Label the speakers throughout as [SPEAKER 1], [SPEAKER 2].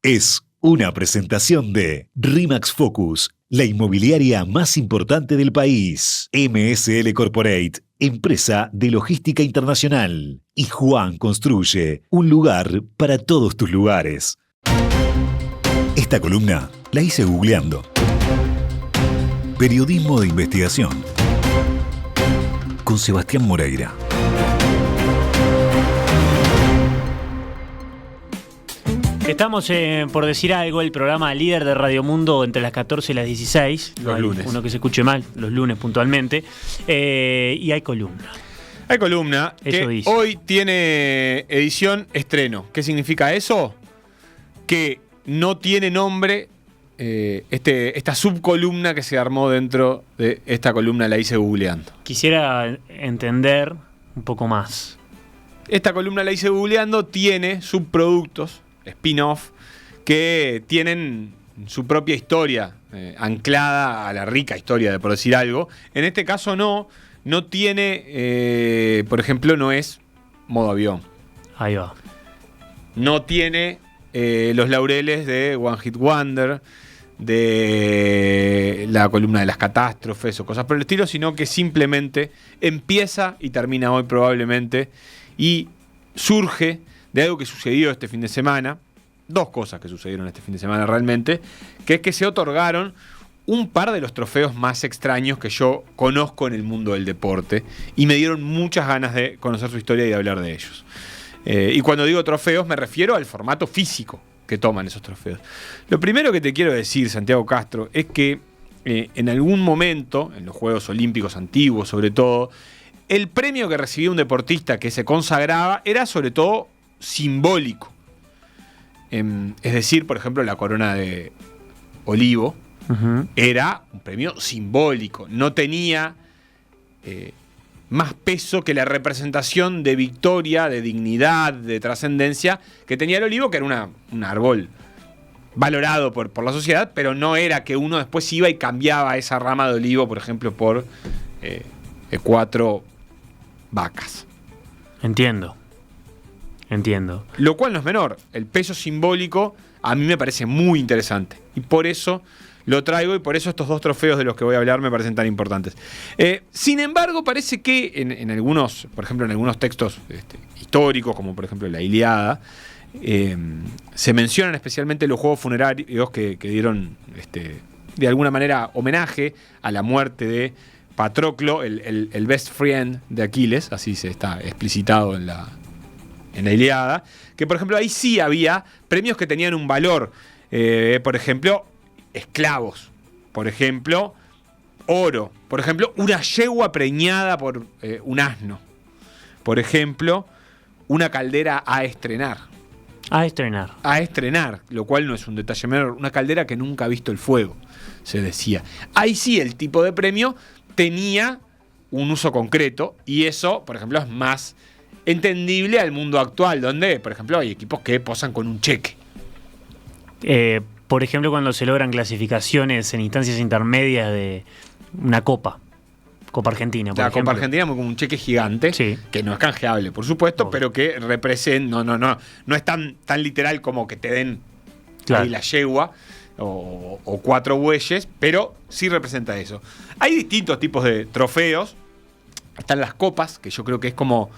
[SPEAKER 1] es una presentación de RE/MAX Focus, la inmobiliaria más importante del país. MSL Corporate, empresa de logística internacional. Y Juan Construye, un lugar para todos tus lugares. Esta columna la hice googleando. Periodismo de investigación. Con Sebastián Moreira.
[SPEAKER 2] Estamos por decir algo, el programa líder de Radio Mundo entre las 14 y las 16.
[SPEAKER 3] Los lunes.
[SPEAKER 2] Uno que se escuche mal, los lunes puntualmente. Y hay columna.
[SPEAKER 3] Hay columna
[SPEAKER 2] Eso
[SPEAKER 3] que
[SPEAKER 2] dice.
[SPEAKER 3] hoy tiene edición estreno. ¿Qué significa eso? Que no tiene nombre esta subcolumna que se armó dentro de esta columna, la hice googleando.
[SPEAKER 2] Quisiera entender un poco más.
[SPEAKER 3] Esta columna la hice googleando, tiene subproductos, spin-off, que tienen su propia historia, anclada a la rica historia de Por Decir Algo. En este caso no tiene, por ejemplo, no es Modo Avión.
[SPEAKER 2] Ahí va.
[SPEAKER 3] No tiene los laureles de One Hit Wonder, de la columna de las catástrofes o cosas por el estilo, sino que simplemente empieza y termina hoy probablemente, y surge de algo que sucedió este fin de semana, dos cosas que sucedieron este fin de semana realmente, que es que se otorgaron un par de los trofeos más extraños que yo conozco en el mundo del deporte, y me dieron muchas ganas de conocer su historia y de hablar de ellos. Y cuando digo trofeos me refiero al formato físico que toman esos trofeos. Lo primero que te quiero decir, Santiago Castro, es que en algún momento, en los Juegos Olímpicos antiguos sobre todo, el premio que recibía un deportista que se consagraba era sobre todo simbólico. Es decir, por ejemplo, la corona de olivo era un premio simbólico, no tenía más peso que la representación de victoria, de dignidad, de trascendencia que tenía el olivo, que era un árbol valorado por la sociedad, pero no era que uno después iba y cambiaba esa rama de olivo, por ejemplo, por 4 vacas.
[SPEAKER 2] Entiendo.
[SPEAKER 3] Lo cual no es menor. El peso simbólico a mí me parece muy interesante. Y por eso lo traigo, y por eso estos dos trofeos de los que voy a hablar me parecen tan importantes. Sin embargo, parece que en algunos, por ejemplo, en algunos textos históricos, como por ejemplo la Ilíada, se mencionan especialmente los juegos funerarios que dieron de alguna manera homenaje a la muerte de Patroclo, el best friend de Aquiles, así se está explicitado en la Ilíada, que por ejemplo ahí sí había premios que tenían un valor, por ejemplo, esclavos, por ejemplo, oro, por ejemplo, una yegua preñada por un asno, por ejemplo, una caldera a estrenar. A estrenar, lo cual no es un detalle menor, una caldera que nunca ha visto el fuego, se decía. Ahí sí el tipo de premio tenía un uso concreto, y eso, por ejemplo, es más entendible al mundo actual, donde, por ejemplo, hay equipos que posan con un cheque.
[SPEAKER 2] Por ejemplo, cuando se logran clasificaciones en instancias intermedias de una Copa Argentina, por ejemplo.
[SPEAKER 3] Copa Argentina como un cheque gigante, sí, que no es canjeable, por supuesto, obvio, pero que representa, no es tan literal como que te den, claro, ahí la yegua o 4 bueyes, pero sí representa eso. Hay distintos tipos de trofeos. Están las copas, que yo creo que es como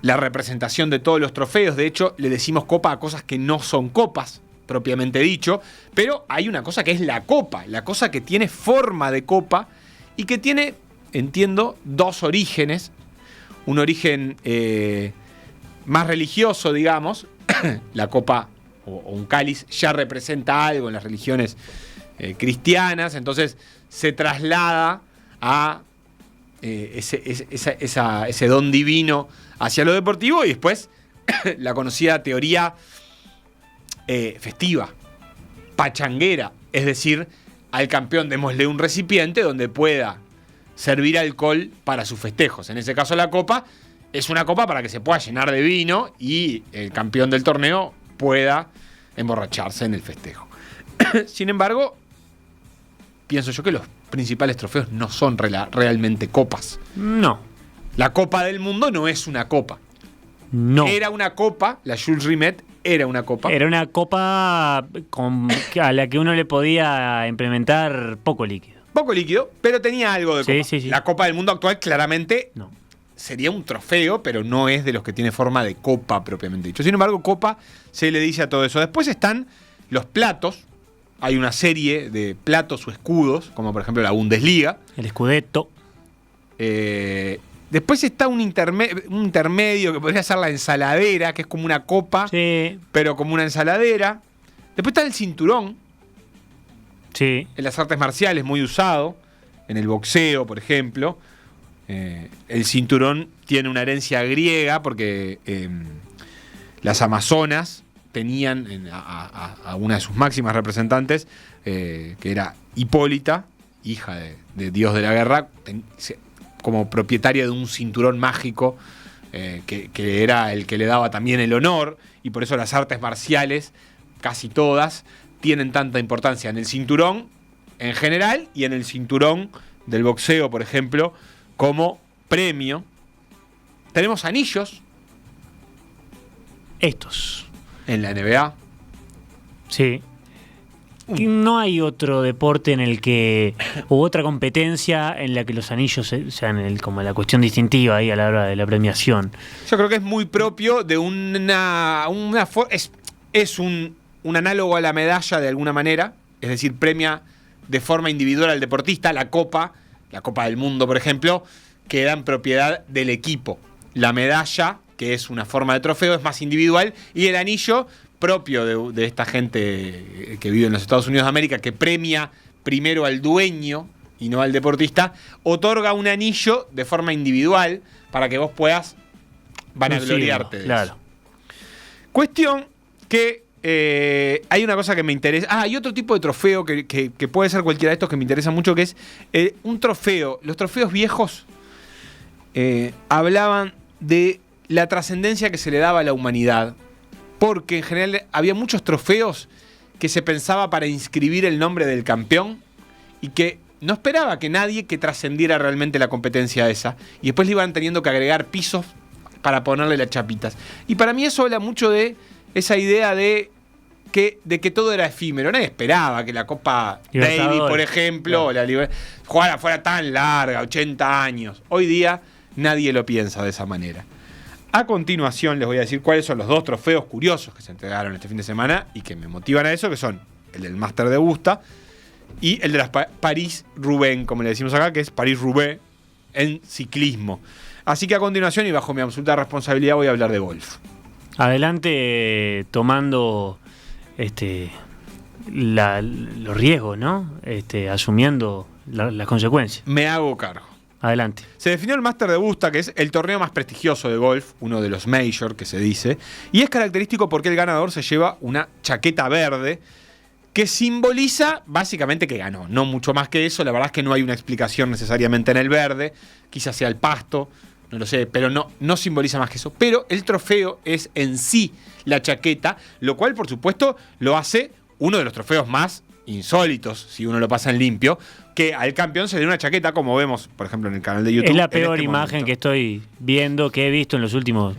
[SPEAKER 3] la representación de todos los trofeos. De hecho, le decimos copa a cosas que no son copas, propiamente dicho, pero hay una cosa que es la copa, la cosa que tiene forma de copa y que tiene, entiendo, dos orígenes. Un origen más religioso, digamos. La copa o un cáliz ya representa algo en las religiones cristianas, entonces se traslada a ese don divino hacia lo deportivo, y después la conocida teoría festiva, pachanguera, es decir, al campeón démosle un recipiente donde pueda servir alcohol para sus festejos. En ese caso la copa es una copa para que se pueda llenar de vino y el campeón del torneo pueda emborracharse en el festejo. Sin embargo, pienso yo que los principales trofeos no son realmente copas.
[SPEAKER 2] No.
[SPEAKER 3] La Copa del Mundo no es una copa.
[SPEAKER 2] No.
[SPEAKER 3] Era una copa, la Jules Rimet, era una copa.
[SPEAKER 2] Era una copa a la que uno le podía implementar poco líquido.
[SPEAKER 3] Poco líquido, pero tenía algo de copa.
[SPEAKER 2] Sí.
[SPEAKER 3] La Copa del Mundo actual claramente
[SPEAKER 2] No.
[SPEAKER 3] sería un trofeo, pero no es de los que tiene forma de copa propiamente dicho. Sin embargo, copa se le dice a todo eso. Después están los platos. Hay una serie de platos o escudos, como por ejemplo la Bundesliga.
[SPEAKER 2] El Scudetto.
[SPEAKER 3] Después está un intermedio que podría ser la ensaladera, que es como una copa,
[SPEAKER 2] Sí.
[SPEAKER 3] pero como una ensaladera. Después está el cinturón,
[SPEAKER 2] Sí.
[SPEAKER 3] en las artes marciales muy usado, en el boxeo, por ejemplo. El cinturón tiene una herencia griega porque las amazonas tenían a una de sus máximas representantes, que era Hipólita, hija de Dios de la guerra, como propietaria de un cinturón mágico que era el que le daba también el honor, y por eso las artes marciales, casi todas, tienen tanta importancia en el cinturón en general y en el cinturón del boxeo, por ejemplo, como premio. Tenemos anillos
[SPEAKER 2] Estos.
[SPEAKER 3] en la NBA.
[SPEAKER 2] Sí. Y no hay otro deporte en el que, u otra competencia en la que los anillos sean como la cuestión distintiva ahí a la hora de la premiación.
[SPEAKER 3] Yo creo que es muy propio de es un análogo a la medalla de alguna manera, es decir, premia de forma individual al deportista. La Copa del Mundo, por ejemplo, queda en propiedad del equipo. La medalla, que es una forma de trofeo, es más individual, y el anillo, propio de esta gente que vive en los Estados Unidos de América, que premia primero al dueño y no al deportista, otorga un anillo de forma individual para que vos puedas vanagloriarte de
[SPEAKER 2] claro.
[SPEAKER 3] eso. Cuestión que hay una cosa que me interesa. Hay otro tipo de trofeo que puede ser cualquiera de estos que me interesa mucho, que es un trofeo. Los trofeos viejos hablaban de la trascendencia que se le daba a la humanidad, porque en general había muchos trofeos que se pensaba para inscribir el nombre del campeón y que no esperaba que nadie que trascendiera realmente la competencia esa, y después le iban teniendo que agregar pisos para ponerle las chapitas. Y para mí eso habla mucho de esa idea de que todo era efímero. Nadie esperaba que la Copa Davis, por ejemplo, claro, fuera tan larga, 80 años. Hoy día nadie lo piensa de esa manera. A continuación les voy a decir cuáles son los dos trofeos curiosos que se entregaron este fin de semana y que me motivan a eso, que son el del Máster de Busta y el de las París-Roubaix, como le decimos acá, que es París-Roubaix en ciclismo. Así que a continuación, y bajo mi absoluta responsabilidad, voy a hablar de golf.
[SPEAKER 2] Adelante tomando los riesgos, ¿no? Asumiendo las consecuencias.
[SPEAKER 3] Me hago cargo.
[SPEAKER 2] Adelante.
[SPEAKER 3] Se definió el Máster de Busta, que es el torneo más prestigioso de golf, uno de los major que se dice, y es característico porque el ganador se lleva una chaqueta verde que simboliza básicamente que ganó. No mucho más que eso, la verdad es que no hay una explicación necesariamente en el verde, quizás sea el pasto, no lo sé, pero no simboliza más que eso. Pero el trofeo es en sí la chaqueta, lo cual por supuesto lo hace uno de los trofeos más insólitos, si uno lo pasa en limpio, que al campeón se le dé una chaqueta, como vemos, por ejemplo, en el canal de YouTube.
[SPEAKER 2] Es la peor
[SPEAKER 3] este
[SPEAKER 2] imagen
[SPEAKER 3] momento
[SPEAKER 2] que estoy viendo, que he visto en los últimos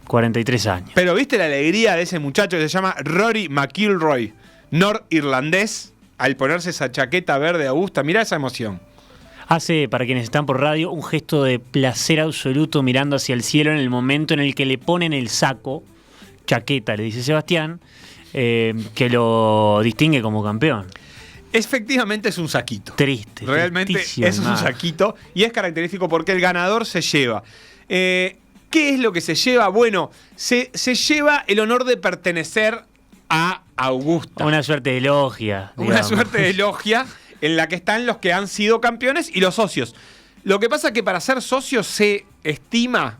[SPEAKER 2] 43 años.
[SPEAKER 3] Pero viste la alegría de ese muchacho que se llama Rory McIlroy, norirlandés, al ponerse esa chaqueta verde augusta. Mirá esa emoción.
[SPEAKER 2] Hace, para quienes están por radio, un gesto de placer absoluto mirando hacia el cielo en el momento en el que le ponen el saco, chaqueta, le dice Sebastián, que lo distingue como campeón.
[SPEAKER 3] Efectivamente es un saquito.
[SPEAKER 2] Triste.
[SPEAKER 3] Realmente es un saquito y es característico porque el ganador se lleva. ¿Qué es lo que se lleva? Bueno, se lleva el honor de pertenecer a Augusta.
[SPEAKER 2] Una suerte de logia.
[SPEAKER 3] Una suerte de logia en la que están los que han sido campeones y los socios. Lo que pasa es que para ser socios se estima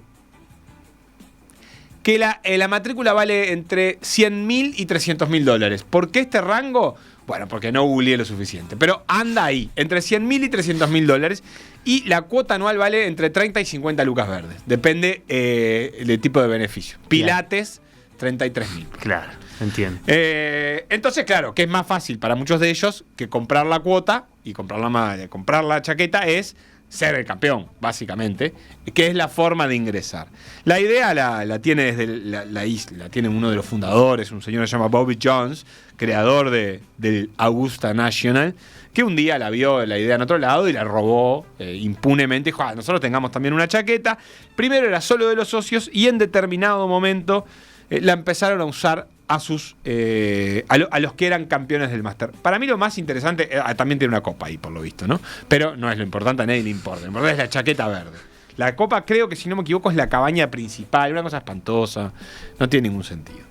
[SPEAKER 3] que la matrícula vale entre $100.000 y $300.000. ¿Por qué este rango? Bueno, porque no googleé lo suficiente. Pero anda ahí, entre $100.000 y $300.000. Y la cuota anual vale entre 30 y 50 lucas verdes. Depende del tipo de beneficio. Pilates, 33.000.
[SPEAKER 2] Claro, entiendo.
[SPEAKER 3] Entonces, claro, que es más fácil para muchos de ellos que comprar la cuota y comprar la chaqueta es ser el campeón, básicamente, que es la forma de ingresar. La idea la tiene desde la isla, la tiene uno de los fundadores, un señor que se llama Bobby Jones, creador del Augusta National, que un día la vio la idea en otro lado y la robó impunemente. Dijo, nosotros tengamos también una chaqueta. Primero era solo de los socios y en determinado momento la empezaron a usar a los que eran campeones del Master. Para mí lo más interesante, también tiene una copa ahí por lo visto, ¿no? Pero no es lo importante, a nadie le importa. Lo importante es la chaqueta verde. La copa, creo que si no me equivoco, es la cabaña principal, una cosa espantosa, no tiene ningún sentido.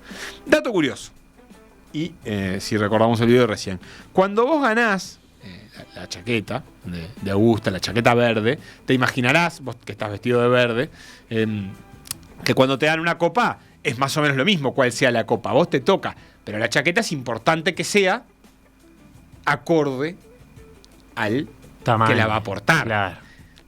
[SPEAKER 3] Dato curioso, y si recordamos el video de recién, cuando vos ganás la chaqueta de Augusta, la chaqueta verde, te imaginarás, vos que estás vestido de verde, que cuando te dan una copa es más o menos lo mismo cuál sea la copa, vos te toca, pero la chaqueta es importante que sea acorde al
[SPEAKER 2] tamaño
[SPEAKER 3] que la va a aportar.
[SPEAKER 2] Claro.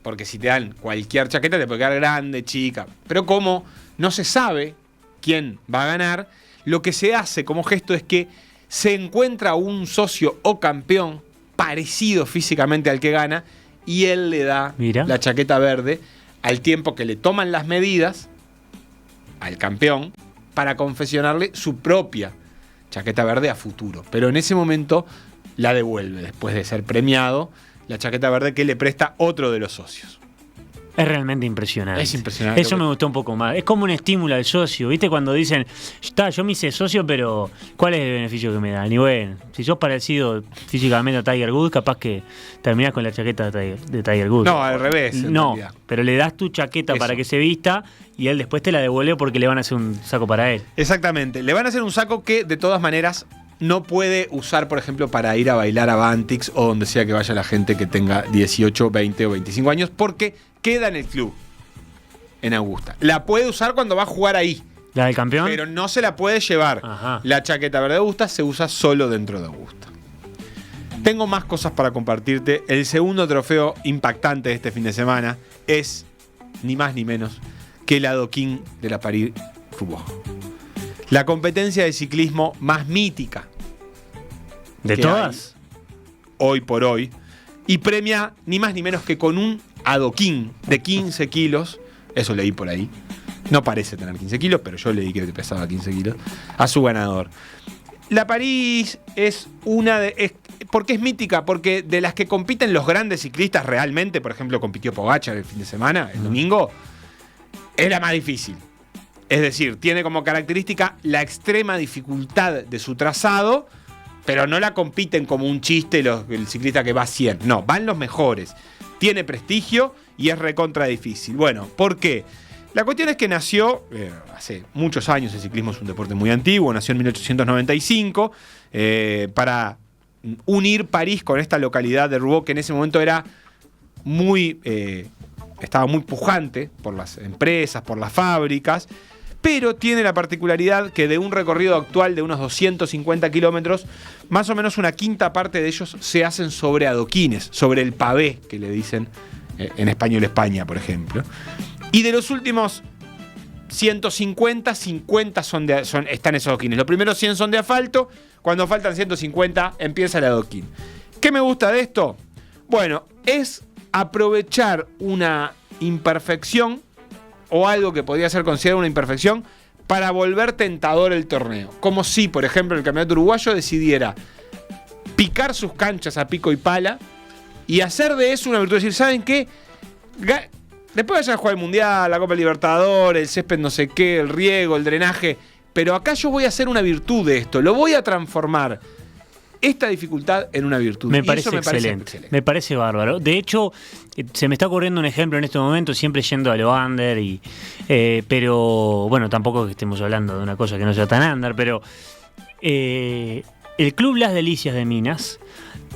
[SPEAKER 3] Porque si te dan cualquier chaqueta te puede quedar grande, chica. Pero como no se sabe quién va a ganar, lo que se hace como gesto es que se encuentra un socio o campeón parecido físicamente al que gana y él le da la chaqueta verde al tiempo que le toman las medidas al campeón para confeccionarle su propia chaqueta verde a futuro. Pero en ese momento la devuelve después de ser premiado la chaqueta verde que le presta otro de los socios.
[SPEAKER 2] Es realmente impresionante.
[SPEAKER 3] Es impresionante.
[SPEAKER 2] Eso me gustó un poco más. Es como un estímulo al socio. ¿Viste? Cuando dicen, yo me hice socio, pero ¿cuál es el beneficio que me dan? Y bueno, si sos parecido físicamente a Tiger Woods, capaz que terminás con la chaqueta de Tiger Woods.
[SPEAKER 3] No, al revés.
[SPEAKER 2] No, pero le das tu chaqueta para que se vista y él después te la devuelve porque le van a hacer un saco para él.
[SPEAKER 3] Exactamente. Le van a hacer un saco que, de todas maneras, no puede usar, por ejemplo, para ir a bailar a Bantix o donde sea que vaya la gente que tenga 18, 20 o 25 años, porque queda en el club, en Augusta. La puede usar cuando va a jugar ahí.
[SPEAKER 2] ¿La del campeón?
[SPEAKER 3] Pero no se la puede llevar.
[SPEAKER 2] Ajá.
[SPEAKER 3] La chaqueta verde de Augusta se usa solo dentro de Augusta. Tengo más cosas para compartirte. El segundo trofeo impactante de este fin de semana es, ni más ni menos, que el adoquín de la París-Roubaix. La competencia de ciclismo más mítica
[SPEAKER 2] ¿de todas?
[SPEAKER 3] Hoy por hoy. Y premia ni más ni menos que con un adoquín de 15 kilos. Eso leí por ahí. No parece tener 15 kilos, pero yo leí que pesaba 15 kilos. A su ganador. La París es una de... ¿Por qué es mítica? Porque de las que compiten los grandes ciclistas realmente, por ejemplo, compitió Pogačar el fin de semana, el domingo, es la más difícil. Es decir, tiene como característica la extrema dificultad de su trazado, pero no la compiten como un chiste el ciclista que va a 100. No, van los mejores. Tiene prestigio y es recontra difícil. Bueno, ¿por qué? La cuestión es que nació hace muchos años, el ciclismo es un deporte muy antiguo, nació en 1895 para unir París con esta localidad de Roubaix que en ese momento era estaba muy pujante por las empresas, por las fábricas, pero tiene la particularidad que de un recorrido actual de unos 250 kilómetros, más o menos una quinta parte de ellos se hacen sobre adoquines, sobre el pavé, que le dicen en español España, por ejemplo. Y de los últimos 150, 50 están esos adoquines. Los primeros 100 son de asfalto, cuando faltan 150 empieza el adoquín. ¿Qué me gusta de esto? Bueno, es aprovechar una imperfección o algo que podría ser considerado una imperfección para volver tentador el torneo. Como si, por ejemplo, el campeonato uruguayo decidiera picar sus canchas a pico y pala y hacer de eso una virtud. Es decir, ¿saben qué? Después vayan a jugar el Mundial, la Copa Libertadores, el césped no sé qué, el riego, el drenaje, pero acá yo voy a hacer una virtud de esto, lo voy a transformar esta dificultad en una virtud.
[SPEAKER 2] Me parece excelente. Me parece bárbaro. De hecho, se me está ocurriendo un ejemplo en este momento, siempre yendo a lo under, pero bueno, tampoco que estemos hablando de una cosa que no sea tan under, pero el Club Las Delicias de Minas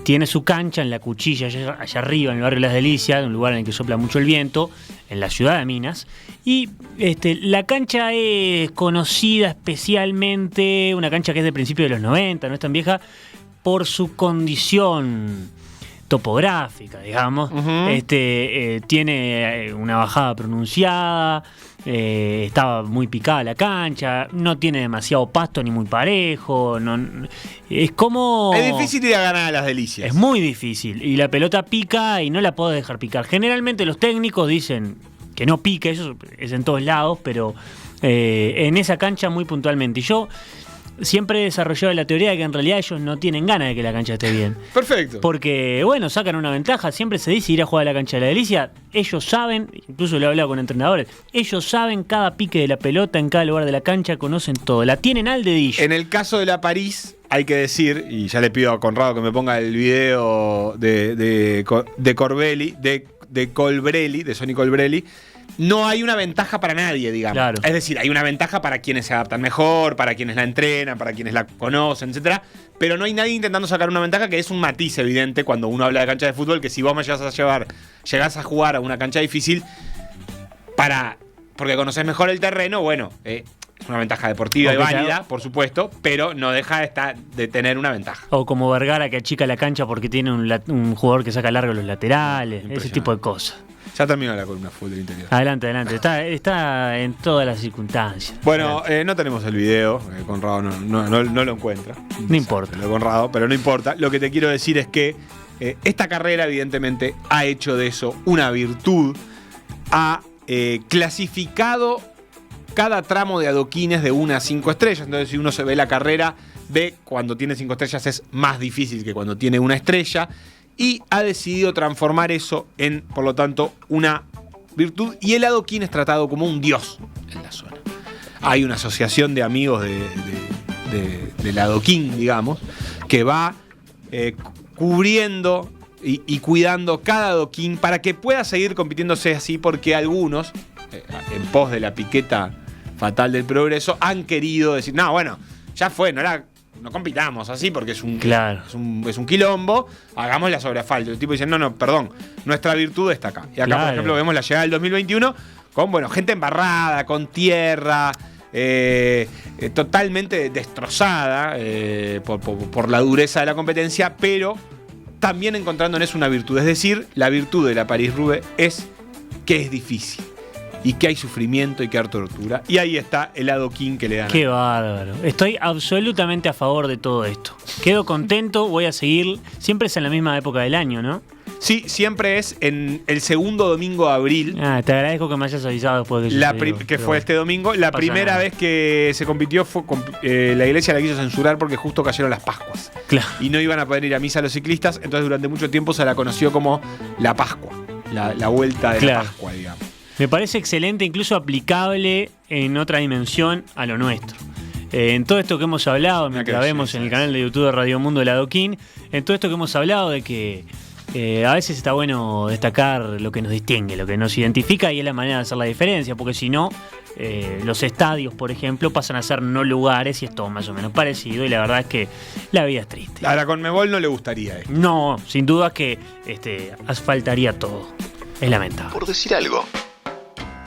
[SPEAKER 2] tiene su cancha en la Cuchilla, allá arriba, en el barrio Las Delicias, un lugar en el que sopla mucho el viento, en la ciudad de Minas. Y la cancha es conocida especialmente, una cancha que es de principios de los 90, no es tan vieja, por su condición topográfica, digamos. Tiene una bajada pronunciada, estaba muy picada la cancha, no tiene demasiado pasto ni muy parejo. Es como...
[SPEAKER 3] Es difícil ir a ganar a las Delicias.
[SPEAKER 2] Es muy difícil. Y la pelota pica y no la podés dejar picar. Generalmente los técnicos dicen que no pique, eso es en todos lados, pero en esa cancha muy puntualmente. Y yo siempre he desarrollado la teoría de que en realidad ellos no tienen ganas de que la cancha esté bien.
[SPEAKER 3] Perfecto.
[SPEAKER 2] Porque, bueno, sacan una ventaja. Siempre se dice ir a jugar a la cancha de la Delicia. Ellos saben, incluso lo he hablado con entrenadores, ellos saben cada pique de la pelota en cada lugar de la cancha, conocen todo. La tienen al dedillo.
[SPEAKER 3] En el caso de la París, hay que decir, y ya le pido a Conrado que me ponga el video de Corbelli, de Colbrelli, de Sonny Colbrelli. No hay una ventaja para nadie, digamos.
[SPEAKER 2] Claro.
[SPEAKER 3] Es decir, hay una ventaja para quienes se adaptan mejor, para quienes la entrenan, para quienes la conocen, etcétera. Pero no hay nadie intentando sacar una ventaja, que es un matiz evidente cuando uno habla de cancha de fútbol, que si vos me llegás a jugar a una cancha difícil porque conocés mejor el terreno, bueno, es una ventaja deportiva y válida, por supuesto, pero no deja de tener una ventaja.
[SPEAKER 2] O como Vergara, que achica la cancha porque tiene un jugador que saca largo los laterales, ese tipo de cosas.
[SPEAKER 3] Ya terminó la columna fútbol interior.
[SPEAKER 2] Adelante. Está en todas las circunstancias.
[SPEAKER 3] Bueno, no tenemos el video. Conrado no lo encuentra.
[SPEAKER 2] No importa.
[SPEAKER 3] Lo de Conrado, pero no importa. Lo que te quiero decir es que esta carrera, evidentemente, ha hecho de eso una virtud. Ha clasificado cada tramo de adoquines de 1 a 5 estrellas. Entonces, si uno se ve la carrera, ve cuando tiene 5 estrellas es más difícil que cuando tiene 1 estrella. Y ha decidido transformar eso en, por lo tanto, una virtud. Y el adoquín es tratado como un dios en la zona. Hay una asociación de amigos del adoquín, digamos, que va cubriendo y cuidando cada adoquín para que pueda seguir compitiéndose así, porque algunos, en pos de la piqueta fatal del progreso, han querido decir, no, bueno, ya fue, no compitamos así porque es un quilombo, hagámosla sobre asfalto. El tipo dice, no, perdón, nuestra virtud está acá. Y acá, por ejemplo, vemos la llegada del 2021 con, gente embarrada, con tierra, totalmente destrozada por la dureza de la competencia, pero también encontrando en eso una virtud. Es decir, la virtud de la París-Roubaix es que es difícil. Y que hay sufrimiento y que hay tortura. Y ahí está el adoquín que le dan.
[SPEAKER 2] Qué bárbaro. Estoy absolutamente a favor de todo esto. Quedo contento, voy a seguir. Siempre es en la misma época del año, ¿no?
[SPEAKER 3] Sí, siempre es en el segundo domingo de abril.
[SPEAKER 2] Te agradezco que me hayas avisado después de
[SPEAKER 3] que fue este domingo. La primera vez que se compitió fue la iglesia la quiso censurar porque justo cayeron las Pascuas.
[SPEAKER 2] Claro.
[SPEAKER 3] Y no iban a poder ir a misa los ciclistas. Entonces durante mucho tiempo se la conoció como la Pascua. La vuelta de la Pascua, digamos.
[SPEAKER 2] Me parece excelente, incluso aplicable en otra dimensión a lo nuestro. En todo esto que hemos hablado, mientras vemos en el canal de YouTube de Radio Mundo el Adoquín, en todo esto que hemos hablado de que a veces está bueno destacar lo que nos distingue, lo que nos identifica, y es la manera de hacer la diferencia, porque si no, los estadios, por ejemplo, pasan a ser no lugares y es todo más o menos parecido, y la verdad es que la vida es triste.
[SPEAKER 3] A la Conmebol no le gustaría esto.
[SPEAKER 2] No, sin duda que asfaltaría todo. Es lamentable.
[SPEAKER 1] Por decir algo.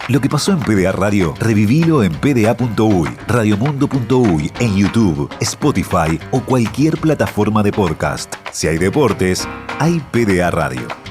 [SPEAKER 1] Lo que pasó en PDA Radio, revivilo en pda.uy, radiomundo.uy, en YouTube, Spotify o cualquier plataforma de podcast. Si hay deportes, hay PDA Radio.